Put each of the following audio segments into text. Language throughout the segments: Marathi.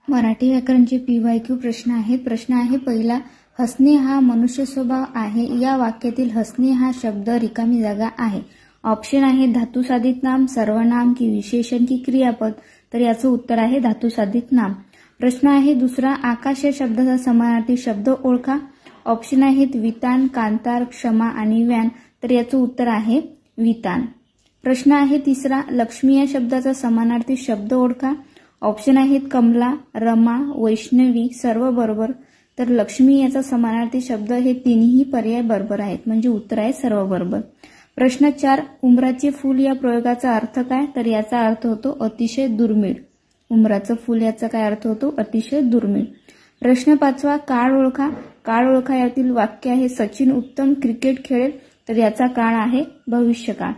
मराठी व्याकरणचे PYQ प्रश्न आहेत। प्रश्न आहे पहिला, हसणे हा मनुष्य स्वभाव आहे। या वाक्यातील हसणे हा शब्द रिकामी जागा आहे। ऑप्शन आहे धातुसाधित नाम, सर्वनाम की विशेषण की क्रियापद। तर याचं उत्तर आहे धातुसाधित नाम। प्रश्न आहे दुसरा, आकाश या शब्दाचा समानार्थी शब्द ओळखा। ऑप्शन आहेत वितान, कांतार, क्षमा आणि व्यान। तर याचं उत्तर आहे वितान। प्रश्न आहे तिसरा, लक्ष्मी या शब्दाचा समानार्थी शब्द ओळखा। ऑप्शन आहेत कमला, रमा, वैष्णवी, सर्व बरोबर। तर लक्ष्मी याचा समानार्थी शब्द हे तिन्ही पर्याय बरोबर आहेत, म्हणजे उत्तर आहे सर्व बरोबर। प्रश्न 4, उंबराचे फूल या प्रयोगाचा अर्थ काय? तर याचा अर्थ होतो अतिशय दुर्मिळ। उंबराचं फूल याचा काय अर्थ होतो? अतिशय दुर्मिळ। प्रश्न 5, काळ ओळखा। काळ ओळखा यातील वाक्य आहे सचिन उत्तम क्रिकेट खेळेल। तर याचा काळ आहे भविष्यकाळ।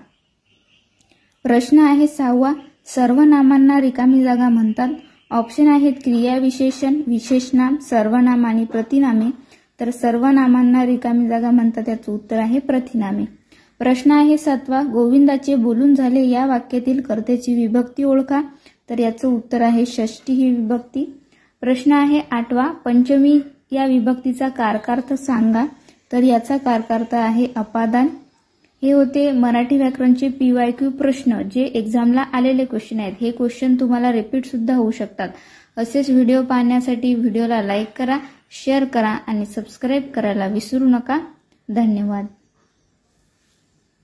प्रश्न आहे 6, सर्वनामांना रिकामी जागा म्हणतात। ऑप्शन आहेत क्रिया विशेषण, विशेषनाम, सर्वनाम आणि प्रतिनामे। तर सर्वनामांना रिकामी जागा म्हणतात, याचं उत्तर आहे प्रतिनामे। प्रश्न आहे 7, गोविंदाचे बोलून झाले या वाक्यातील कर्त्याची विभक्ती ओळखा। तर याचं उत्तर आहे षष्ठी ही विभक्ती। प्रश्न आहे 8, पंचमी या विभक्तीचा कारकार्थ सांगा। तर याचा कारकार्थ आहे अपादान। हे होते मराठी व्याकरणचे PYQ प्रश्न, जे एक्झामला आलेले क्वेश्चन आहेत। हे क्वेश्चन तुम्हाला रिपीट सुद्धा होऊ शकतात। असेच व्हिडिओ पाहण्यासाठी व्हिडिओला लाईक करा, शेअर करा आणि सबस्क्राईब करायला विसरू नका। धन्यवाद।